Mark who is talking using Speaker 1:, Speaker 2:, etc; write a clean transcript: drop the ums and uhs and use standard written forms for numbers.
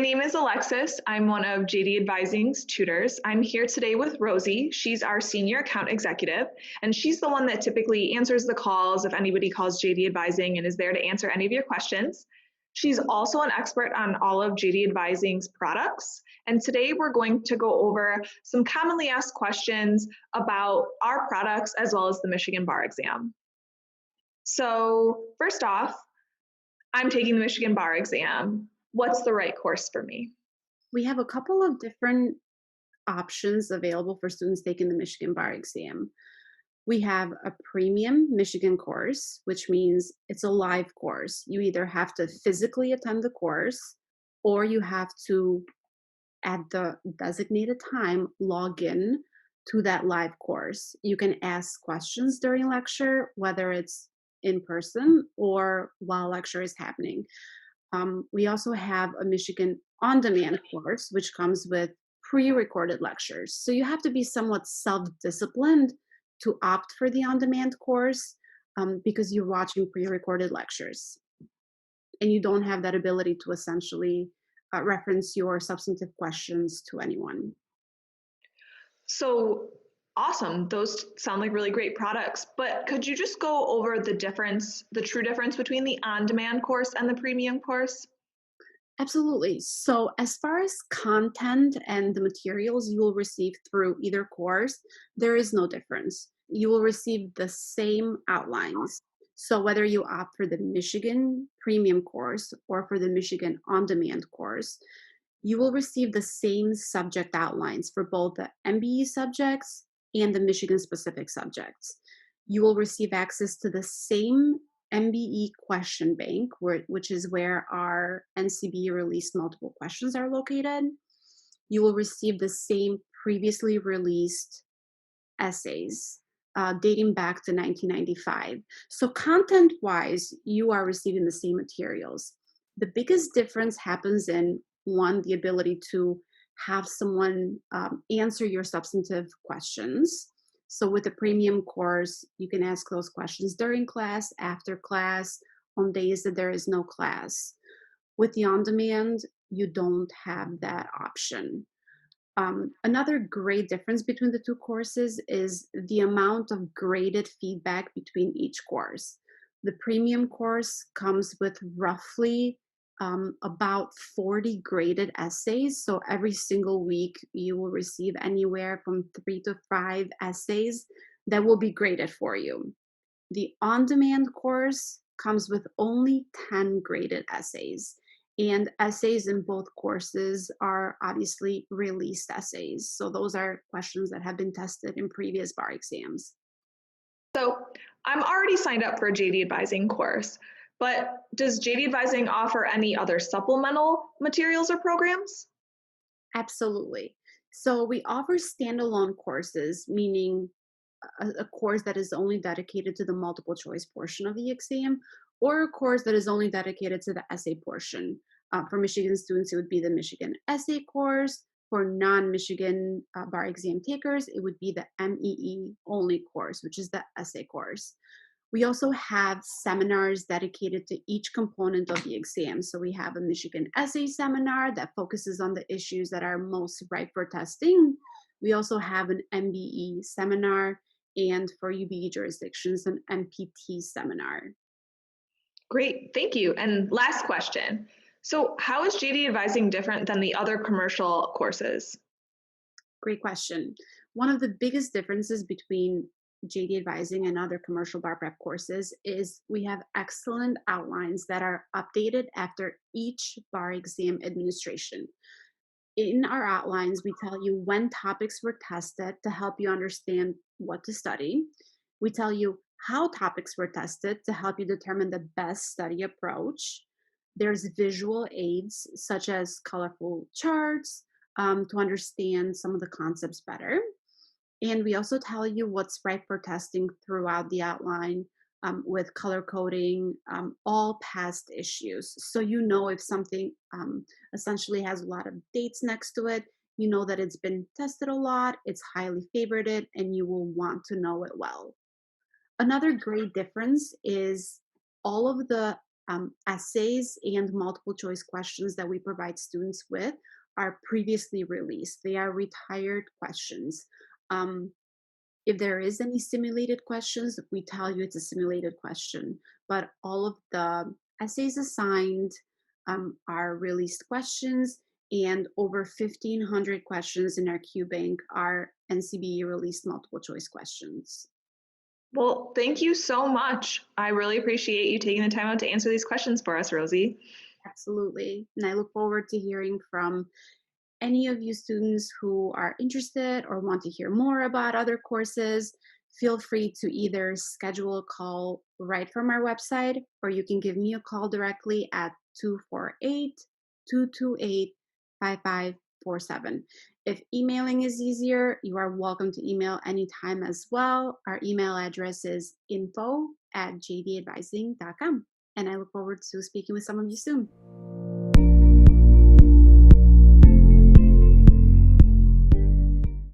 Speaker 1: name is Alexis. I'm one of JD Advising's tutors. I'm here today with Rosie. She's our senior account executive, and she's the one that typically answers the calls if anybody calls JD Advising and is there to answer any of your questions. She's also an expert on all of JD Advising's products. And today we're going to go over some commonly asked questions about our products as well as the Michigan bar exam. So first off, I'm taking the Michigan bar exam. What's the right course for me?
Speaker 2: We have a couple of different options available for students taking the Michigan bar exam. We have a premium Michigan course, which means it's a live course. You either have to physically attend the course or you have to, at the designated time, log in to that live course. You can ask questions during lecture, whether it's in person or while lecture is happening. We also have a Michigan on demand course, which comes with pre recorded lectures. So you have to be somewhat self disciplined to opt for the on demand course because you're watching pre recorded lectures and you don't have that ability to essentially reference your substantive questions to anyone.
Speaker 1: So awesome. Those sound like really great products. But could you just go over the difference, the true difference between the on demand course and the premium course?
Speaker 2: Absolutely. So, as far as content and the materials you will receive through either course, there is no difference. You will receive the same outlines. So, whether you opt for the Michigan Premium course or for the Michigan On Demand course, you will receive the same subject outlines for both the MBE subjects and the Michigan specific subjects. You will receive access to the same MBE question bank, which is where our NCB released multiple questions are located. You will receive the same previously released essays dating back to 1995. So, content wise, you are receiving the same materials. The biggest difference happens in one, the ability to have someone answer your substantive questions. So, with the premium course, you can ask those questions during class, after class, on days that there is no class. With the on demand, you don't have that option. Another great difference between the two courses is the amount of graded feedback between each course. The premium course comes with roughly about 40 graded essays. So every single week, you will receive anywhere from 3 to 5 essays that will be graded for you. The on demand course comes with only 10 graded essays. And essays in both courses are obviously released essays. So those are questions that have been tested in previous bar exams.
Speaker 1: So I'm already signed up for a JD Advising course, but does JD Advising offer any other supplemental materials or programs?
Speaker 2: Absolutely. So we offer standalone courses, meaning a course that is only dedicated to the multiple choice portion of the exam, or a course that is only dedicated to the essay portion. For Michigan students, it would be the Michigan essay course. For non-Michigan bar exam takers, it would be the MEE only course, which is the essay course. We also have seminars dedicated to each component of the exam. So we have a Michigan essay seminar that focuses on the issues that are most ripe for testing. We also have an MBE seminar, and for UBE jurisdictions, an MPT seminar.
Speaker 1: Great, thank you. And last question. So how is JD Advising different than the other commercial courses?
Speaker 2: Great question. One of the biggest differences between JD Advising and other commercial bar prep courses is we have excellent outlines that are updated after each bar exam administration. In our outlines, we tell you when topics were tested to help you understand what to study. We tell you how topics were tested to help you determine the best study approach. There's visual aids such as colorful charts to understand some of the concepts better. And we also tell you what's right for testing throughout the outline with color coding, all past issues. So you know if something essentially has a lot of dates next to it, you know that it's been tested a lot, it's highly favorited, and you will want to know it well. Another great difference is all of the essays and multiple choice questions that we provide students with are previously released. They are retired questions. Um, if there is any simulated questions, we tell you it's a simulated question, but all of the essays assigned are released questions, and over 1,500 questions in our Q bank are NCBE released multiple choice questions.
Speaker 1: Well, thank you so much. I really appreciate you taking the time out to answer these questions for us, Rosie.
Speaker 2: Absolutely. And I look forward to hearing from any of you students who are interested or want to hear more about other courses. Feel free to either schedule a call right from our website, or you can give me a call directly at 248-228-5547. If emailing is easier, you are welcome to email anytime as well. Our email address is info@jdadvising.com. And I look forward to speaking with some of you soon.